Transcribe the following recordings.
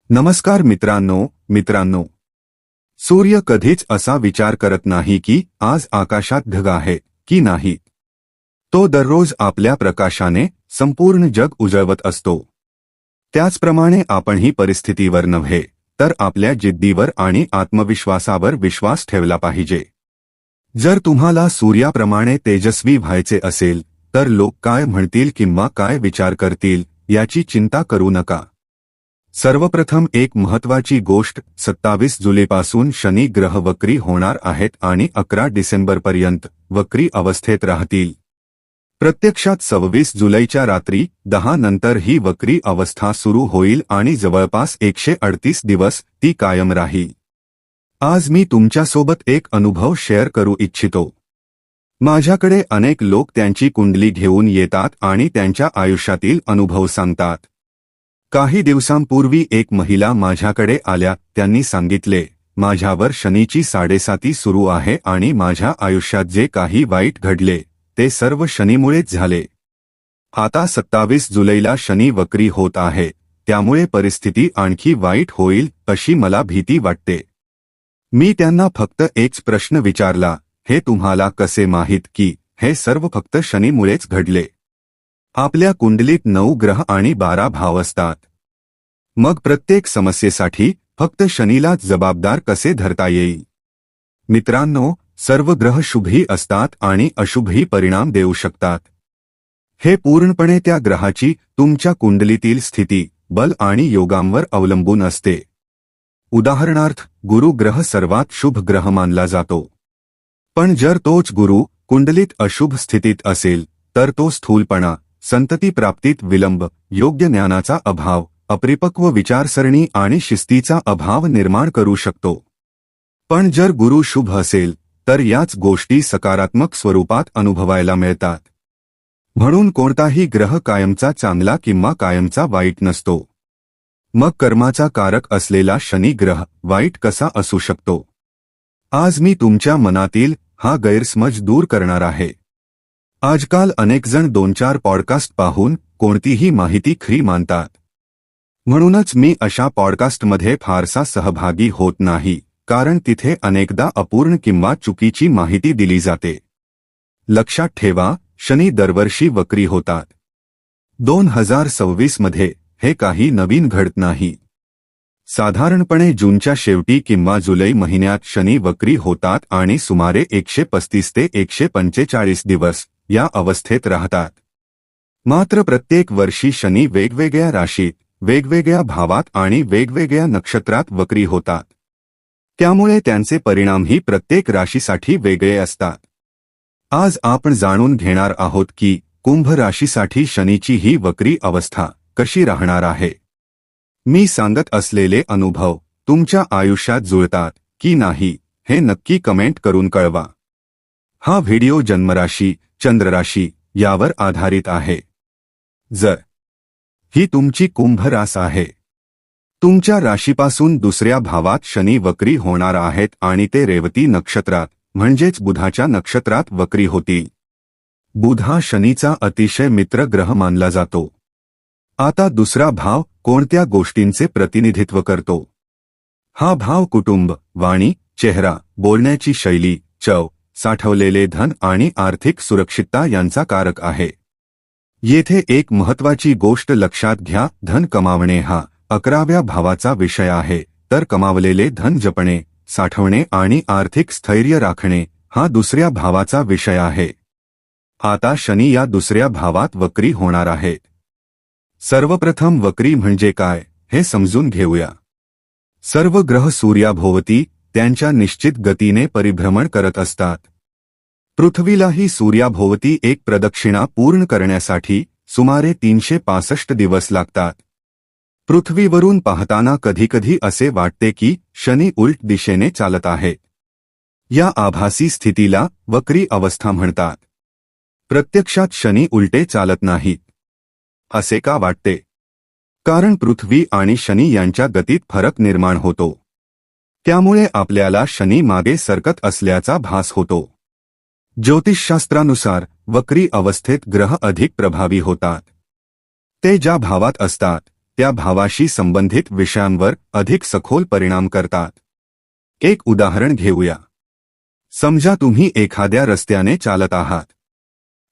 नमस्कार मित्रांनो, सूर्य कधीच असा विचार करत नाही की आज आकाशात ढग आहे की नाही। तो दररोज आपल्या प्रकाशाने संपूर्ण जग उजळवत असतो। त्याचप्रमाणे आपणही परिस्थितीवर नव्हे तर आपल्या जिद्दीवर आणि आत्मविश्वासावर विश्वास ठेवला पाहिजे। जर तुम्हाला सूर्याप्रमाणे तेजस्वी व्हायचे असेल तर लोक काय म्हणतील किंवा काय विचार करतील याची चिंता करू नका। सर्वप्रथम एक महत्त्वाची गोष्ट, 27 जुलैपासून शनी ग्रह वक्री होणार आहेत आणि 11 डिसेंबरपर्यंत वक्री अवस्थेत राहतील। प्रत्यक्षात 26 जुलैच्या रात्री 10 नंतर ही वक्री अवस्था सुरू होईल आणि जवळपास 138 दिवस ती कायम राहील। आज मी तुमच्यासोबत एक अनुभव शेअर करू इच्छितो। माझ्याकडे अनेक लोक त्यांची कुंडली घेऊन येतात आणि त्यांच्या आयुष्यातील अनुभव सांगतात। काही दिवसांपूर्वी एक महिला माझ्याकडे आल्या। त्यांनी सांगितले, माझ्यावर शनीची 7.5 सुरू आहे आणि माझ्या आयुष्यात जे काही वाईट घडले ते सर्व शनीमुळेच झाले। आता 27 जुलैला शनी वक्री होत आहे, त्यामुळे परिस्थिती आणखी वाईट होईल अशी मला भीती वाटते। मी त्यांना फक्त एकच प्रश्न विचारला, हे तुम्हाला कसे माहीत की हे सर्व फक्त शनीमुळेच घडले? आपल्या कुंडलीत 9 ग्रह आणि 12 भाव असतात। मग प्रत्येक समस्येसाठी फक्त शनीलाच जबाबदार कसे धरता येईल? मित्रांनो, सर्व ग्रह शुभही असतात आणि अशुभही परिणाम देऊ शकतात। हे पूर्णपणे त्या ग्रहाची तुमच्या कुंडलीतील स्थिती, बल आणि योगांवर अवलंबून असते। उदाहरणार्थ, गुरु ग्रह सर्वात शुभ ग्रह मानला जातो। पण जर तोच गुरु कुंडलीत अशुभ स्थितीत असेल तर तो स्थूलपणा, संतती प्राप्तीत विलंब, योग्य ज्ञानाचा अभाव, अपरिपक्व विचारसरणी आणि शिस्तीचा अभाव निर्माण करू शकतो। पण जर गुरु शुभ असेल तर याच गोष्टी सकारात्मक स्वरूपात अनुभवायला मिळतात। म्हणून कोणताही ग्रह कायमचा चांगला किंवा कायमचा वाईट नसतो। मग कर्माचा कारक असलेला शनी ग्रह वाईट कसा असू शकतो? आज मी तुमच्या मनातील हा गैरसमज दूर करणार आहे। आजकाल अनेक जण 2-4 पॉडकास्ट पाहून कोणतीही माहिती खरी मानतात। म्हणूनच मी अशा पॉडकास्टमध्ये फारसा सहभागी होत नाही, कारण तिथे अनेकदा अपूर्ण किंवा चुकीची माहिती दिली जाते। लक्षात ठेवा, शनी दरवर्षी वक्री होतात। 2026 मध्ये हे काही नवीन घडत नाही। साधारणपणे जूनच्या शेवटी किंवा जुलै महिन्यात शनी वक्री होतात आणि सुमारे 135 ते 145 दिवस या अवस्थेत राहतात। मात्र प्रत्येक वर्षी शनी वेगवेगळ्या राशीत, वेगवेगळ्या भावात आणि वेगवेगळ्या नक्षत्रात वक्री होतात। त्यामुळे त्यांचे परिणामही प्रत्येक राशीसाठी वेगळे असतात। आज आपण जाणून घेणार आहोत की कुंभ राशीसाठी शनीची ही वक्री अवस्था कशी राहणार आहे। मी सांगत असलेले अनुभव तुमच्या आयुष्यात जुळतात की नाही हे नक्की कमेंट करून कळवा। हा व्हिडिओ जन्मराशी, चंद्रराशी यावर आधारित आहे। जर ही तुमची कुंभ रास आहे, तुमच्या राशीपासून दुसऱ्या भावात शनी वक्री होणार आहेत आणि ते रेवती नक्षत्रात म्हणजेच बुधाच्या नक्षत्रात वक्री होतील। बुध हा शनीचा अतिशय मित्र ग्रह मानला जातो। आता दुसरा भाव कोणत्या गोष्टींचे प्रतिनिधित्व करतो? हा भाव कुटुंब, वाणी, चेहरा, बोलण्याची शैली, चव, साठवलेले धन आणि आर्थिक सुरक्षितता यांचा कारक आहे। येथे एक महत्त्वाची गोष्ट लक्षात घ्या, धन कमावणे हा 11व्या भावाचा विषय आहे, तर कमावलेले धन जपणे, साठवणे आणि आर्थिक स्थैर्य राखणे हा दुसऱ्या भावाचा विषय आहे। आता शनी या दुसऱ्या भावात वक्री होणार आहेत। सर्वप्रथम वक्री म्हणजे काय हे समजून घेऊया। सर्व ग्रह सूर्याभोवती त्यांच्या निश्चित गतीने परिभ्रमण करत असतात। पृथ्वीलाही सूर्याभोवती एक प्रदक्षिणा पूर्ण करण्यासाठी सुमारे 365 दिवस लागतात। पृथ्वीवरून पाहताना कधीकधी असे वाटते की शनी उलट दिशेने चालत आहे। या आभासी स्थितीला वक्री अवस्था म्हणतात। प्रत्यक्षात शनी उलटे चालत नाहीत। असे का वाटते? कारण पृथ्वी आणि शनी यांच्या गतीत फरक निर्माण होतो। त्यामुळे आपल्याला शनी मागे सरकत असल्याचा भास होतो। ज्योतिषशास्त्रानुसार वक्री अवस्थेत ग्रह अधिक प्रभावी होतात। ते ज्या भावात असतात त्या भावाशी संबंधित विषयांवर अधिक सखोल परिणाम करतात. एक उदाहरण घेऊया. समजा तुम्ही एखाद्या रस्त्याने चालत आहात.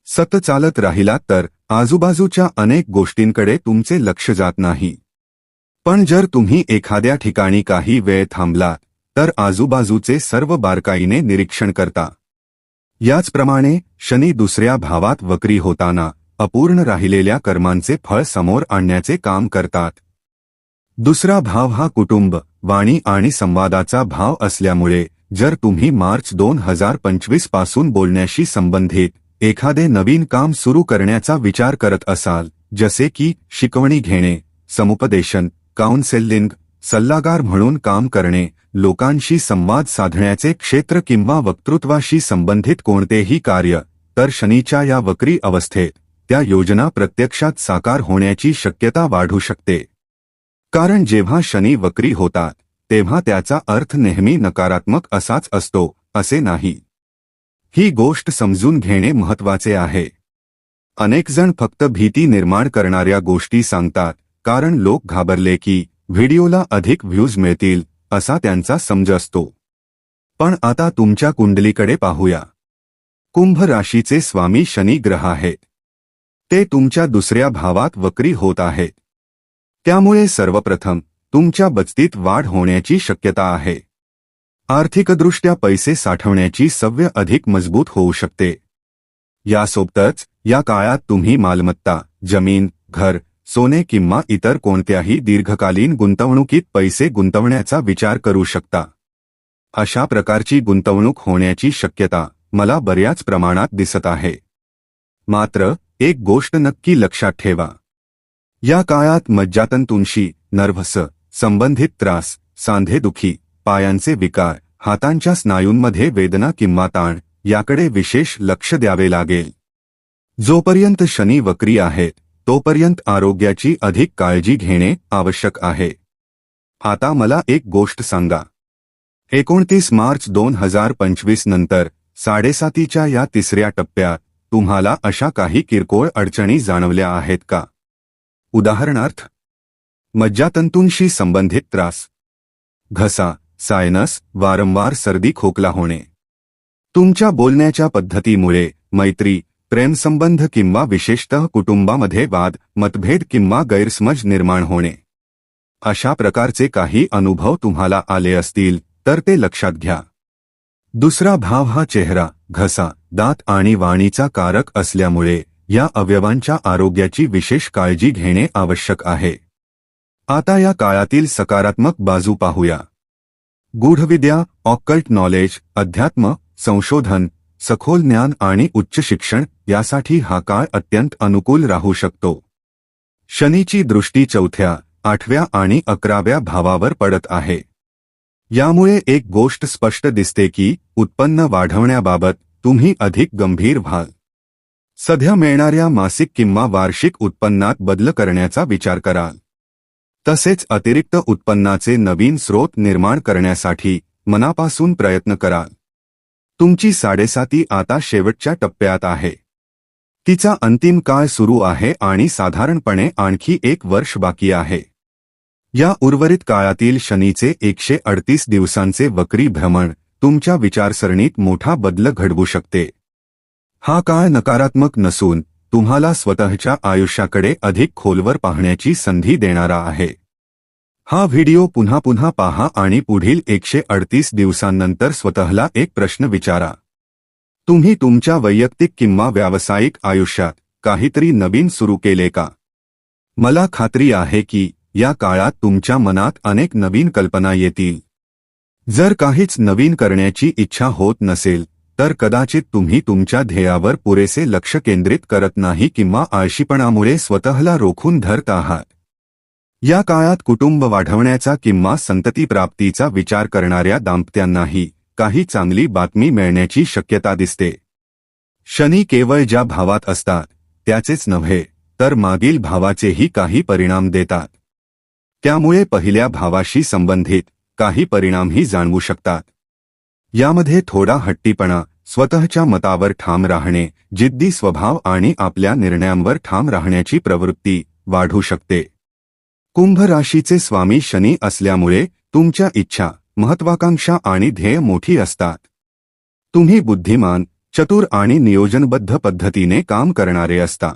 सतत चालत राहिलात तर आजूबाजूच्या अनेक गोष्टींकडे तुमचे लक्ष जात नाही. पण जर तुम्ही एखाद्या ठिकाणी काही वेळ थांबलात तर आजूबाजूचे सर्व बारकाईने निरीक्षण करता. याचप्रमाणे शनी दुसऱ्या भावात वक्री होताना अपूर्ण राहिलेल्या कर्मांचे फळ समोर आणण्याचे काम करतात. दुसरा भाव हा कुटुंब, वाणी आणि संवादाचा भाव असल्यामुळे जर तुम्ही मार्च 2025 पासून बोलण्याशी संबंधित एखादे नवीन काम सुरू करण्याचा विचार करत असाल, जसे की शिकवणी घेणे, समुपदेशन, काउन्सेलिंग, सल्लागार म्हणून काम करणे, लोकांशी संवाद साधण्याचे क्षेत्र किंवा वक्तृत्वाशी संबंधित कोणतेही कार्य, तर शनीच्या या वक्री अवस्थेत त्या योजना प्रत्यक्षात साकार होण्याची शक्यता वाढू शकते. कारण जेव्हा शनी वक्री होतात तेव्हा त्याचा अर्थ नेहमी नकारात्मक असाच असतो असे नाही. ही गोष्ट समजून घेणे महत्त्वाचे आहे. अनेक जण फक्त भीती निर्माण करणाऱ्या गोष्टी सांगतात कारण लोक घाबरले की व्हिडिओला अधिक व्ह्यूज मिळतील असा त्यांचा समज असतो. पण आता तुमच्या कुंडलीकडे पाहूया. कुंभ राशीचे स्वामी शनी ग्रह आहेत. ते तुमच्या दुसऱ्या भावात वक्री होत आहेत. त्यामुळे सर्वप्रथम तुमच्या बचतीत वाढ होण्याची शक्यता आहे. आर्थिकदृष्ट्या पैसे साठवण्याची सवय अधिक मजबूत होऊ शकते. यासोबतच या काळात तुम्ही मालमत्ता, जमीन, घर, सोने किंवा इतर कोणत्याही दीर्घकालीन गुंतवणुकीत पैसे गुंतवण्याचा विचार करू शकता. अशा प्रकारची गुंतवणूक होण्याची शक्यता मला बऱ्याच प्रमाणात दिसत आहे. मात्र एक गोष्ट नक्की लक्षात ठेवा. या काळात मज्जातंतूंशी, नर्व्हस संबंधित त्रास, सांधेदुखी, पायांचे विकार, हातांच्या स्नायूंमध्ये वेदना किंवा ताण याकडे विशेष लक्ष द्यावे लागेल. जोपर्यंत शनी वक्री आहेत तोपर्यंत आरोग्याची अधिक काळजी घेणे आवश्यक आहे. आता मला एक गोष्ट सांगा. 29 मार्च 2025 नंतर 7.5च्या या तिसऱ्या टप्प्यात तुम्हाला अशा काही किरकोळ अडचणी जाणवल्या आहेत का? उदाहरणार्थ, मज्जातंतूंशी संबंधित त्रास, घसा, सायनस, वारंवार सर्दी खोकला होणे, तुमच्या बोलण्याच्या पद्धतीमुळे मैत्री, प्रेमसंबंध किंवा विशेषतः कुटुंबामध्ये वाद, मतभेद किंवा गैरसमज निर्माण होणे. अशा प्रकारचे काही अनुभव तुम्हाला आले असतील तर ते लक्षात घ्या. दुसरा भाव हा चेहरा, घसा, दात आणि वाणीचा कारक असल्यामुळे या अवयवांच्या आरोग्याची विशेष काळजी घेणे आवश्यक आहे. आता या काळातील सकारात्मक बाजू पाहूया. गूढविद्या, ऑकल्ट नॉलेज, अध्यात्म, संशोधन, सखोल ज्ञान आणि उच्च शिक्षण यासाठी हा काळ अत्यंत अनुकूल राहू शकतो. शनीची दृष्टी 4थ्या, 8व्या आणि 11व्या भावावर पडत आहे. यामुळे एक गोष्ट स्पष्ट दिसते की उत्पन्न वाढवण्याबाबत तुम्ही अधिक गंभीर व्हाल. सध्या मिळणाऱ्या मासिक किंवा वार्षिक उत्पन्नात बदल करण्याचा विचार कराल. तसेच अतिरिक्त उत्पन्नाचे नवीन स्रोत निर्माण करण्यासाठी मनापासून प्रयत्न कराल. तुमची 7.5 आता शेवटच्या टप्प्यात आहे. तिचा अंतिम काळ सुरू आहे आणि साधारणपणे आणखी 1 वर्ष बाकी आहे. या उर्वरित काळातील शनीचे 138 दिवसांचे वक्री भ्रमण तुमच्या विचारसरणीत मोठा बदल घडवू शकते. हा काळ नकारात्मक नसून तुम्हाला स्वतःच्या आयुष्याकडे अधिक खोलवर पाहण्याची संधी देणारा आहे. हा व्हिडिओ पुन्हा पुन्हा पहा आणि पुढील 138 दिवसांनंतर स्वतःला एक प्रश्न विचारा. तुम्ही तुमच्या वैयक्तिक किंवा व्यावसायिक आयुष्यात काहीतरी नवीन सुरू केले का? मला खात्री आहे की या काळात तुमच्या मनात अनेक नवीन कल्पना येतील. जर काहीच नवीन करण्याची इच्छा होत नसेल तर कदाचित तुम्ही तुमच्या ध्येयावर पुरेसे लक्ष केंद्रित करत नाही किंवा आळशीपणामुळे स्वतःला रोखून धरत आहात. या काळात कुटुंब वाढवण्याचा किंवा संतती प्राप्तीचा विचार करणाऱ्या दाम्पत्यांनाही काही चांगली बातमी मिळण्याची शक्यता दिसते. शनी केवळ ज्या भावात असतात त्याचेच नव्हे तर मागील भावाचेही काही परिणाम देतात. त्यामुळे पहिल्या भावाशी संबंधित काही परिणामही जाणवू शकतात. यामध्ये थोडा हट्टीपणा, स्वतःच्या मतावर ठाम राहणे, जिद्दी स्वभाव आणि आपल्या निर्णयांवर ठाम राहण्याची प्रवृत्ती वाढू शकते. कुंभ राशीचे स्वामी शनी असल्यामुळे तुमच्या इच्छा, महत्वाकांक्षा आणि ध्येय मोठी असतात. तुम्ही बुद्धिमान, चतुर आणि नियोजनबद्ध पद्धतीने काम करणारे असता.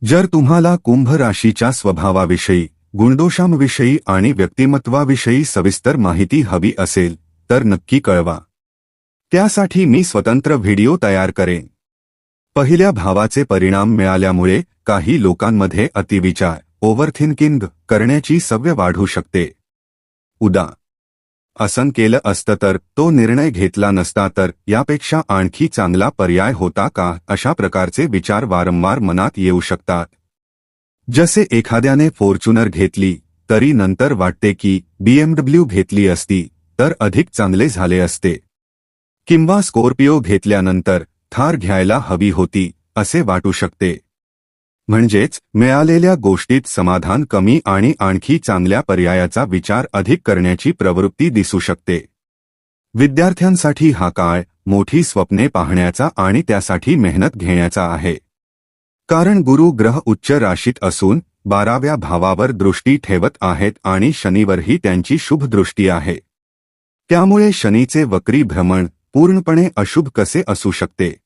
जर तुम्हाला कुंभ राशीच्या स्वभावाविषयी, गुणदोषांविषयी आणि व्यक्तिमत्वाविषयी सविस्तर माहिती हवी असेल तर नक्की कळवा. त्यासाठी मी स्वतंत्र व्हिडिओ तयार करेन. पहिल्या भावाचे परिणाम मिळाल्यामुळे काही लोकांमध्ये अतिविचार, ओव्हरथिंकिंग करण्याची सवय वाढू शकते. उदा. असं केलं असतं तर, तो निर्णय घेतला नसता तर, यापेक्षा आणखी चांगला पर्याय होता का, अशा प्रकारचे विचार वारंवार मनात येऊ शकतात. जसे एखाद्याने फॉर्च्युनर घेतली तरी नंतर वाटते की BMW घेतली असती तर अधिक चांगले झाले असते, किंवा स्कॉर्पिओ घेतल्यानंतर थार घ्यायला हवी होती असे वाटू शकते. म्हणजेच मिळालेल्या गोष्टीत समाधान कमी आणि आणखी चांगल्या पर्यायाचा विचार अधिक करण्याची प्रवृत्ती दिसू शकते. विद्यार्थ्यांसाठी हा काळ मोठी स्वप्ने पाहण्याचा आणि त्यासाठी मेहनत घेण्याचा आहे. कारण गुरु ग्रह उच्च राशीत असून 12व्या भावावर दृष्टी ठेवत आहेत आणि शनीवरही त्यांची शुभ दृष्टी आहे. त्यामुळे शनीचे वक्री भ्रमण पूर्णपणे अशुभ कसे असू शकते.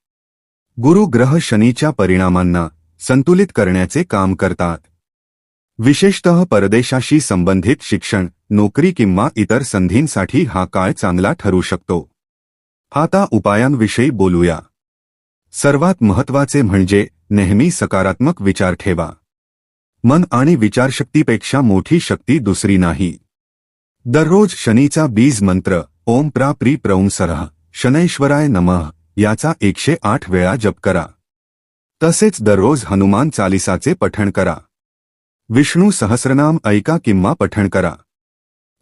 गुरु ग्रह शनीच्या परिणामांना संतुलित करण्याचे काम करतात. विशेषतः परदेशाशी संबंधित शिक्षण, नोकरी किंवा इतर संधींसाठी हा काळ चांगला ठरू शकतो. आता उपायांविषयी बोलूया. सर्वात महत्त्वाचे म्हणजे नेहमी सकारात्मक विचार ठेवा. मन आणि विचारशक्तीपेक्षा मोठी शक्ती दुसरी नाही. दररोज शनीचा बीज मंत्र ओम प्रा प्री प्रौं सरः शनैश्वराय नमः याचा 108 वेळा जप करा. तसेच दररोज हनुमान चालिसाचे पठण करा. विष्णू सहस्रनाम ऐका किंवा पठण करा.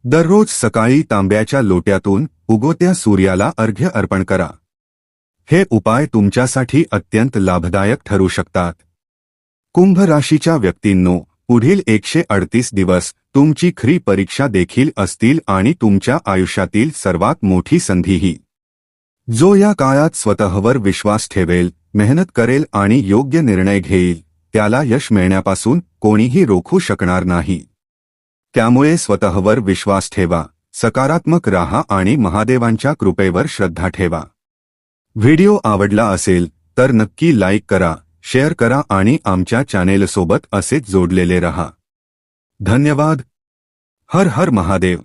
दररोज सकाळी तांब्याच्या लोट्यातून उगवत्या सूर्याला अर्घ्य अर्पण करा. हे उपाय तुमच्यासाठी अत्यंत लाभदायक ठरू शकतात. कुंभ राशीच्या व्यक्तींनो, पुढील 138 दिवस तुमची खरी परीक्षा देखील असतील आणि तुमच्या आयुष्यातील सर्वात मोठी संधीही. जो या काळात स्वतःवर विश्वास ठेवेल, मेहनत करेल आणि योग्य निर्णय घेईल, त्याला यश मिळण्यापासून कोणीही रोखू शकणार नाही. त्यामुळे स्वतःवर विश्वास ठेवा, सकारात्मक राहा आणि महादेवांच्या कृपेवर श्रद्धा ठेवा. व्हिडिओ आवडला असेल तर नक्की लाईक करा, शेअर करा आणि आमच्या चॅनेलसोबत असेच जोडलेले रहा. धन्यवाद. हर हर महादेव.